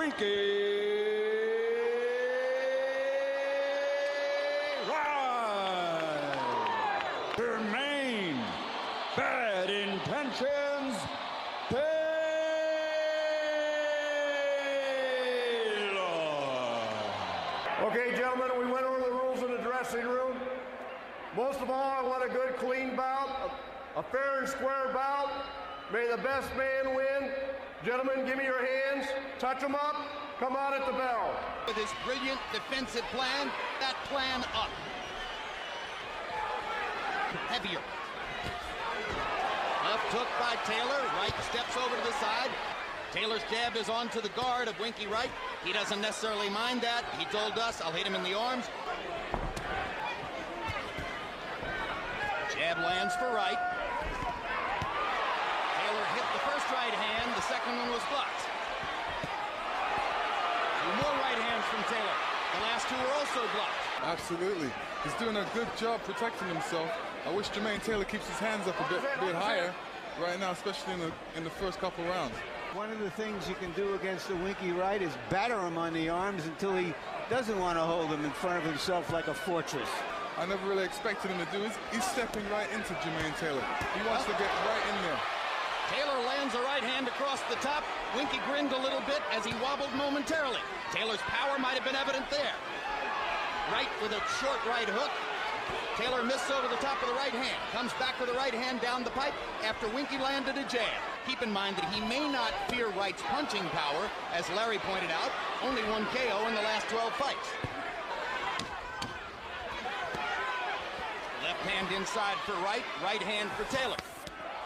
Winky Wright. Jermain, bad intentions, Okay, gentlemen, we went over the rules in the dressing room. Most of all, I want a good, clean bout, a fair and square bout. May the best man win. Gentlemen, give me your hands, touch them up, come out at the bell. With his brilliant defensive plan, that plan up. Heavier. Left hook by Taylor, Wright steps over to the side. Taylor's jab is onto the guard of Winky Wright. He doesn't necessarily mind that. He told us, I'll hit him in the arms. Jab lands for Wright. Taylor hit the first right hand. The second one was blocked. Two more right hands from Taylor. The last two were also blocked. Absolutely. He's doing a good job protecting himself. I wish Jermain Taylor keeps his hands up a bit higher right now, especially in the first couple rounds. One of the things you can do against the Winky Wright is batter him on the arms until he doesn't want to hold him in front of himself like a fortress. I never really expected him to do it. He's stepping right into Jermain Taylor. He wants to get right in there. Taylor lands a right hand across the top. Winky grinned a little bit as he wobbled momentarily. Taylor's power might have been evident there. Wright with a short right hook. Taylor missed over the top of the right hand. Comes back with the right hand down the pipe after Winky landed a jab. Keep in mind that he may not fear Wright's punching power. As Larry pointed out, only one KO in the last 12 fights. Left hand inside for Wright, right hand for Taylor.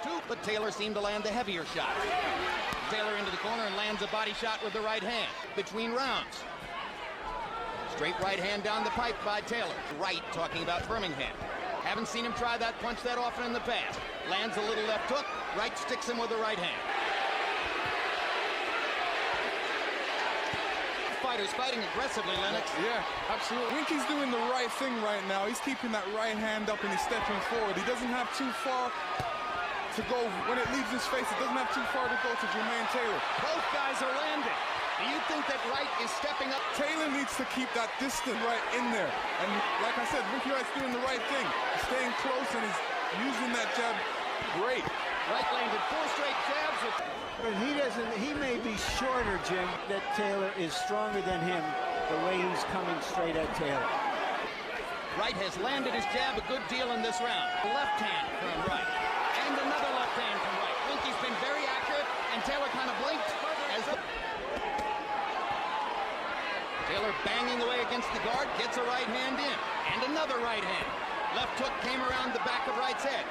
Two, but Taylor seemed to land the heavier shot. Taylor into the corner and lands a body shot with the right hand. Between rounds. Straight right hand down the pipe by Taylor. Wright talking about Birmingham. Haven't seen him try that punch that often in the past. Lands a little left hook. Wright sticks him with the right hand. Fighters fighting aggressively, Lennox. Yeah, absolutely. Winky's doing the right thing right now. He's keeping that right hand up and he's stepping forward. He doesn't have too far to go. When it leaves his face, it doesn't have too far to go to Jermain Taylor. Both guys are landing. Do you think that Wright is stepping up? Taylor needs to keep that distance right in there. And like I said, Winky Wright's doing the right thing. He's staying close and he's using that jab great. Wright landed 4 straight jabs. But he may be shorter, Jim, that Taylor is stronger than him the way he's coming straight at Taylor. Wright has landed his jab a good deal in this round. Left hand from Wright. And another left hand from Wright. Winky's been very accurate, and Taylor kind of blinked as the... Taylor banging away against the guard, gets a right hand in. And another right hand. Left hook came around the back of Wright's head.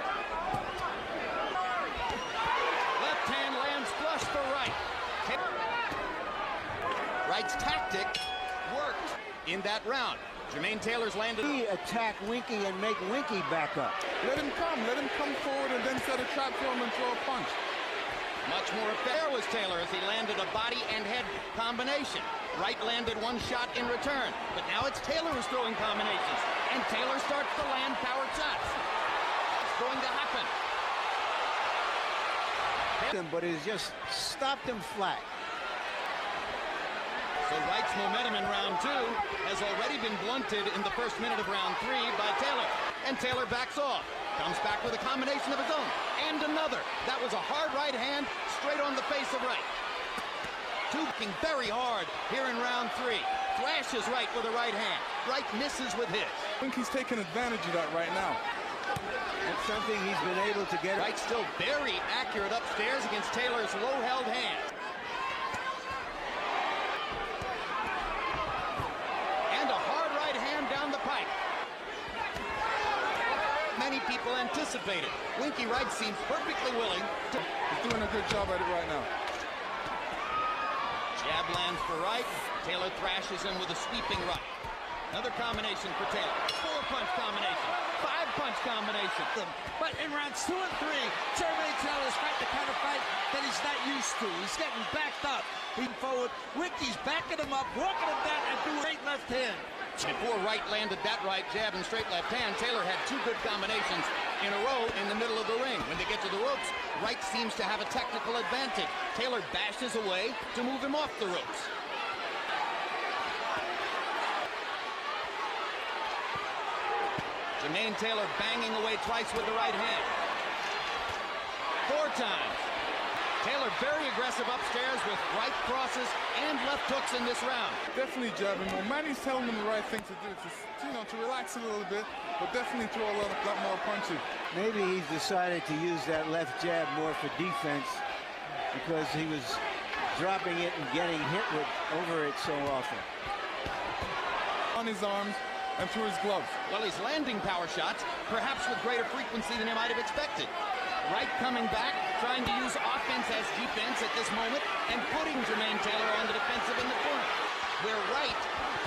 Left hand lands flush for Wright. Wright's tactic worked in that round. Jermain Taylor's landed. He attack Winky and make Winky back up. Let him come forward and then set a trap for him and throw a punch. Much more fair was Taylor as he landed a body and head combination. Wright landed one shot in return, but now it's Taylor who's throwing combinations, and Taylor starts to land power shots. It's going to happen. But he's just stopped him flat. So Wright's momentum in round 2 has already been blunted in the first minute of round 3 by Taylor. And Taylor backs off. Comes back with a combination of his own. And another. That was a hard right hand straight on the face of Wright. Working very hard here in round 3. Thrashes Wright with a right hand. Wright misses with his. I think he's taking advantage of that right now. That's something he's been able to get. Wright still very accurate upstairs against Taylor's low-held hand. And a hard right hand down the pipe. Many people anticipated. Winky Wright seems perfectly willing to... He's doing a good job at it right now. Jab lands for Wright. Taylor thrashes him with a sweeping right. Another combination for Taylor. 4-punch combination. 5-punch combination. But in rounds 2 and 3, Jermain Taylor's fighting the kind of fight that he's not used to. He's getting backed up. He's forward. Winky's backing him up, walking him down, and doing great left hand. Before Wright landed that right jab and straight left hand, Taylor had 2 good combinations in a row in the middle of the ring. When they get to the ropes, Wright seems to have a technical advantage. Taylor bashes away to move him off the ropes. Jermain Taylor banging away twice with the right hand. 4 times. Taylor very aggressive upstairs with right crosses and left hooks in this round. Definitely jabbing more. Manny's telling him the right thing to do, to relax a little bit, but definitely throw a lot more punches. Maybe he's decided to use that left jab more for defense because he was dropping it and getting hit over it so often. On his arms and through his gloves. Well, he's landing power shots, perhaps with greater frequency than he might have expected. Wright coming back, trying to use offense as defense at this moment, and putting Jermain Taylor on the defensive in the corner, where Wright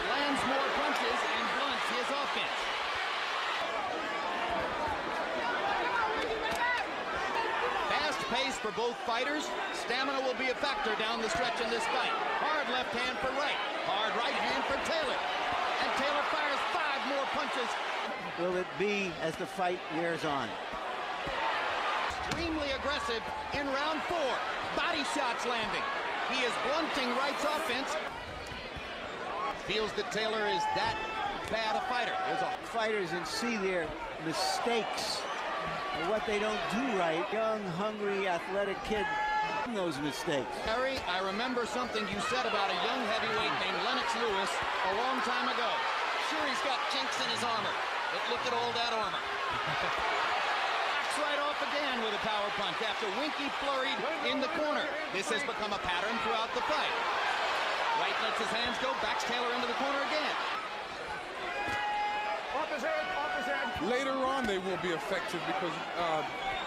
lands more punches and blunts his offense. Fast pace for both fighters. Stamina will be a factor down the stretch in this fight. Hard left hand for Wright. Hard right hand for Taylor. And Taylor fires 5 more punches. Will it be as the fight wears on? Extremely aggressive in round 4. Body shots landing. He is blunting Wright's offense. Feels that Taylor is that bad a fighter. Fighters and see their mistakes, what they don't do right. Young, hungry, athletic kid, those mistakes. Harry, I remember something you said about a young heavyweight named Lennox Lewis a long time ago. Sure, he's got chinks in his armor, but look at all that armor. Backs right off again with a power punch after Winky flurried in the corner. This has become a pattern throughout the fight. Wright lets his hands go, backs Taylor into the corner again. Off his head, off his head. Later on, they will be effective because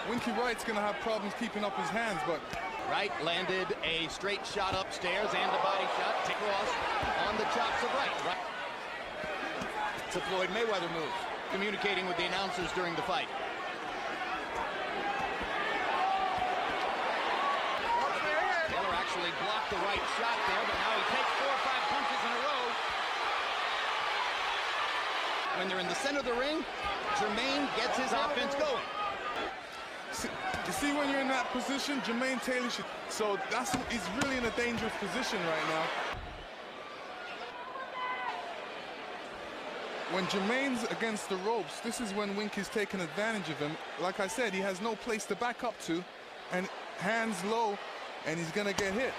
Winky Wright's going to have problems keeping up his hands, but Wright landed a straight shot upstairs and a body shot to cross on the chops of Wright. It's a Floyd Mayweather move, communicating with the announcers during the fight. Taylor actually blocked the right shot there, but now he takes 4 or 5 punches in a row. When they're in the center of the ring, Jermain gets his offense going. you see when you're in that position, Jermain Taylor should, so he's really in a dangerous position right now. When Jermain's against the ropes, this is when Winky's taking advantage of him. Like I said, he has no place to back up to, and hands low, and he's gonna get hit.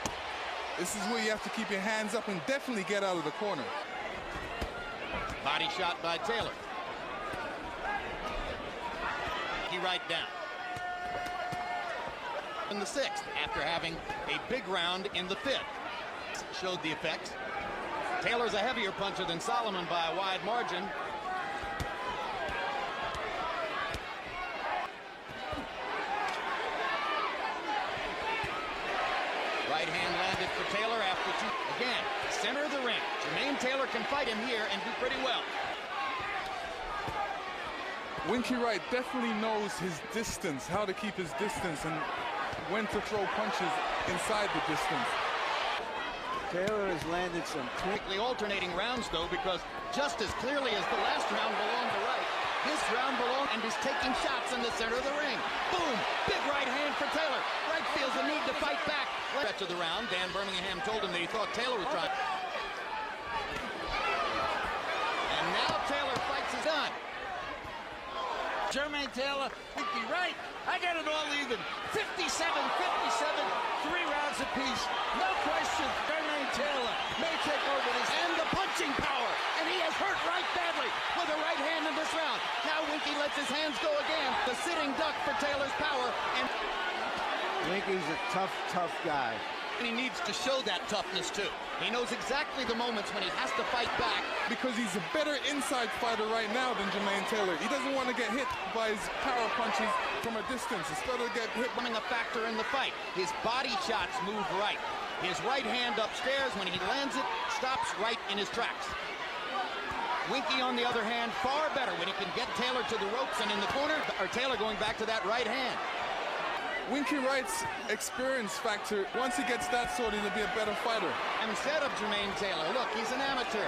This is where you have to keep your hands up and definitely get out of the corner. Body shot by Taylor. He right down. In the 6th, after having a big round in the 5th. Showed the effects. Taylor's a heavier puncher than Solomon by a wide margin. Right hand landed for Taylor after 2. Again, center of the ring. Jermain Taylor can fight him here and do pretty well. Winky Wright definitely knows his distance, how to keep his distance, and when to throw punches inside the distance. Taylor has landed some Quickly alternating rounds, though, because just as clearly as the last round belonged to Wright, this round belonged and is taking shots in the center of the ring. Boom! Big right hand for Taylor. Wright feels the need to fight back. Stretch of the round, Dan Birmingham told him that he thought Taylor was trying. And now Taylor fights his done. Jermain Taylor, Winky Wright. I got it all even. 57, 57, 3 rounds apiece. No question, Jermain Taylor may take over this. And the punching power. And he has hurt Wright badly with a right hand in this round. Now Winky lets his hands go again. The sitting duck for Taylor's power. And Winky's a tough, tough guy. And he needs to show that toughness, too. He knows exactly the moments when he has to fight back. Because he's a better inside fighter right now than Jermain Taylor. He doesn't want to get hit by his power punches from a distance. It's better to get hit. Becoming a factor in the fight. His body shots move right. His right hand upstairs, when he lands it, stops right in his tracks. Winky, on the other hand, far better when he can get Taylor to the ropes and in the corner, or Taylor going back to that right hand. Winky Wright's experience factor, once he gets that sorted, he'll be a better fighter. Instead of Jermain Taylor, look, he's an amateur.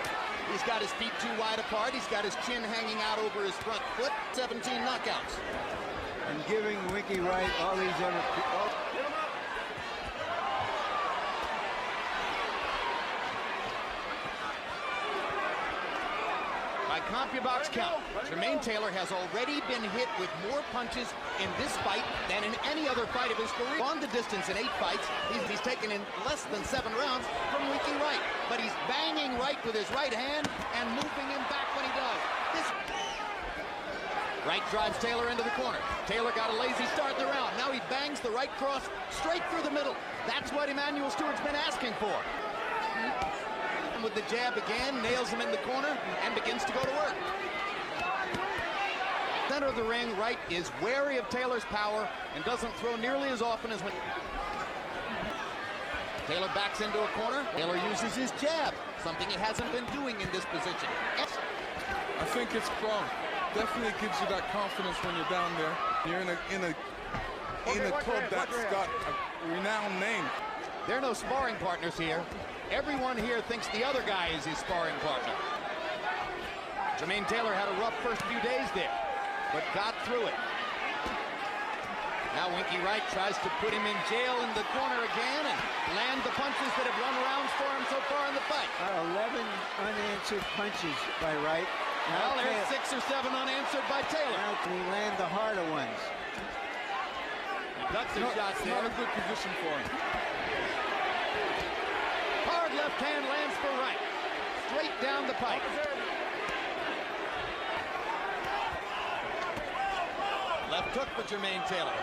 He's got his feet too wide apart. He's got his chin hanging out over his front foot. 17 knockouts. And giving Winky Wright all these other... By by CompuBox count. Jermain Taylor has already been hit with more punches in this fight than in any other fight of his career. On the distance in 8 fights, he's taken in less than 7 rounds from Winky Wright. But he's banging Wright with his right hand and moving him back when he does. Wright drives Taylor into the corner. Taylor got a lazy start in the round. Now he bangs the right cross straight through the middle. That's what Emmanuel Stewart's been asking for. With the jab again, nails him in the corner and begins to go to work. Center of the ring, Wright is wary of Taylor's power and doesn't throw nearly as often as when Taylor backs into a corner. Taylor uses his jab, something he hasn't been doing in this position. I think it's strong. Definitely gives you that confidence when you're down there. You're in a club that's got a renowned name. There are no sparring partners here. Everyone here thinks the other guy is his sparring partner. Jermain Taylor had a rough first few days there, but got through it. Now Winky Wright tries to put him in jail in the corner again and land the punches that have run rounds for him so far in the fight. 11 unanswered punches by Wright. Well, there's 6 or 7 unanswered by Taylor. Now can he land the harder ones? He ducks his shots there. Not a good position for him. Hard left hand lands for Wright. Straight down the pipe. Left hook for Jermain Taylor.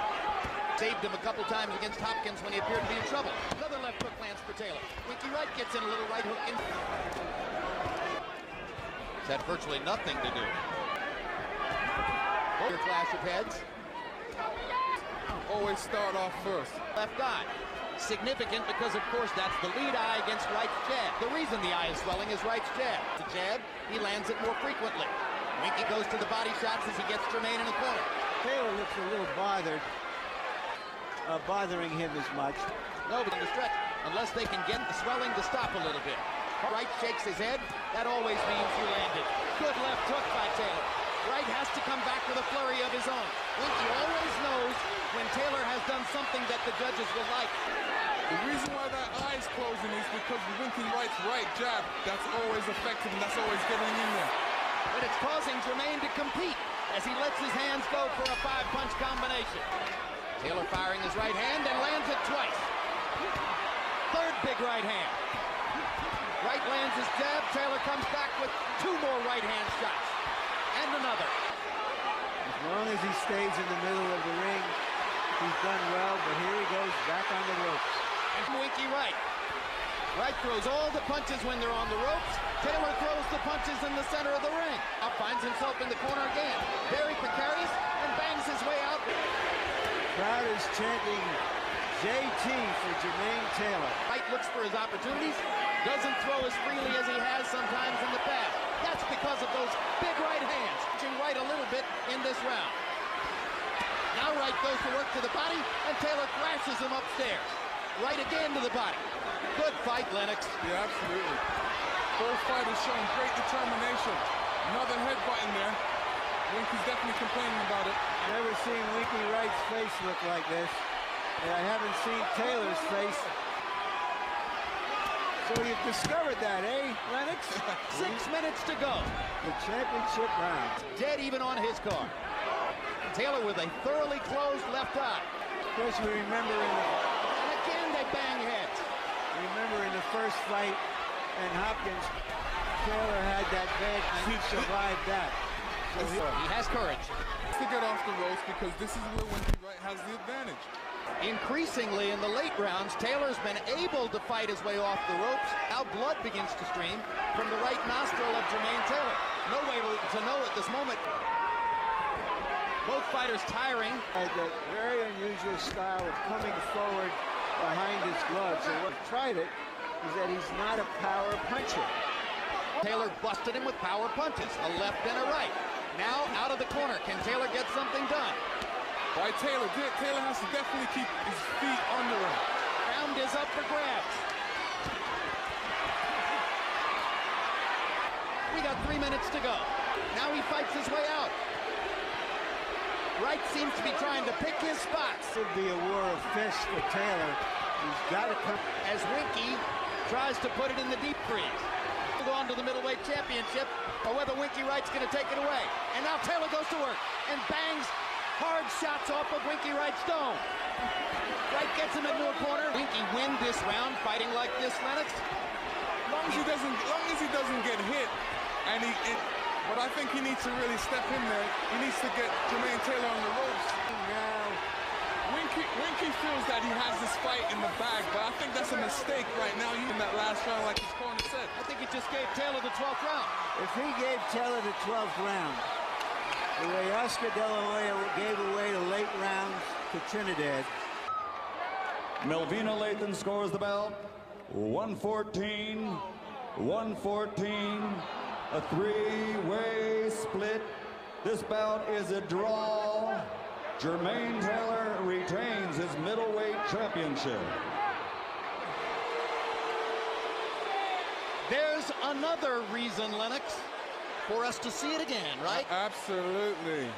Saved him a couple times against Hopkins when he appeared to be in trouble. Another left hook lands for Taylor. Winky Wright gets in a little right hook in. It's had virtually nothing to do. Your clash of heads. Always start off first. Left eye. Significant because, of course, that's the lead eye against Wright's jab. The reason the eye is swelling is Wright's jab. The jab, he lands it more frequently. Winky goes to the body shots as he gets Jermain in the corner. Taylor looks a little bothering him as much. No, but in the stretch, unless they can get the swelling to stop a little bit. Wright shakes his head. That always means you landed. Good left hook by Taylor. Wright has to come back with a flurry of his own. Winky always knows when Taylor has done something that the judges will like. The reason why that eye is closing is because Winky Wright's right jab, that's always effective and that's always getting in there. But it's causing Jermain to compete as he lets his hands go for a 5-punch combination. Taylor firing his right hand and lands it twice. Third big right hand. Wright lands his jab. Taylor comes back with 2 more right hand shots. And another. As long as he stays in the middle of the ring, he's done well, but here he goes back on the ropes. And Winky Wright. Wright throws all the punches when they're on the ropes. Taylor throws the punches in the center of the ring. Now finds himself in the corner again. Very precarious and bangs his way out. Crowd is chanting JT for Jermain Taylor. Wright looks for his opportunities. Doesn't throw as freely as he has sometimes in the past. That's because of those big right hands. Pushing Wright a little bit in this round. Now Wright goes to work to the body, and Taylor thrashes him upstairs. Wright again to the body. Good fight, Lennox. Yeah, absolutely. Both fighters showing great determination. Another headbutt in there. Winky's definitely complaining about it. Never seen Winky Wright's face look like this. And I haven't seen Taylor's face. So you've discovered that, eh, Lennox? 6 minutes to go. The championship round. Dead even on his card. Taylor with a thoroughly closed left eye. Of course, we remember And again they bang heads. in the first fight, and Hopkins, Taylor had that bad and he survived that. So He has courage. To get off the ropes because this is where Winky Wright has the advantage. Increasingly in the late rounds, Taylor's been able to fight his way off the ropes. Now blood begins to stream from the right nostril of Jermain Taylor. No way to know at this moment. Both fighters tiring. Had that very unusual style of coming forward behind his gloves. And what tried it is that he's not a power puncher. Taylor busted him with power punches, a left and a right. Now out of the corner, can Taylor get something done? By Taylor has to definitely keep his feet under him. Round is up for grabs. We got 3 minutes to go. Now he fights his way out. Wright seems to be trying to pick his spots. It would be a war of fists for Taylor. He's got to come. As Winky tries to put it in the deep freeze. on to the middleweight championship, or whether Winky Wright's going to take it away. And now Taylor goes to work and bangs hard shots off of Winky Wright's dome. Wright gets him into a corner. Winky win this round fighting like this, Lennox? Long as he doesn't get hit, and but I think he needs to really step in there. He needs to get Jermain Taylor on the ropes. Now, Winky feels that he has this fight in the bag, but I think that's a mistake right now in that last round, like his corner said. I think he just gave Taylor the 12th round. if he gave Taylor the 12th round, the way Oscar De La Hoya gave away the late rounds to Trinidad. Melvina Lathan scores the bout. 114, 114, a three-way split. This bout is a draw. Jermain Taylor retains his middleweight championship. There's another reason, Lennox, for us to see it again, right? Absolutely.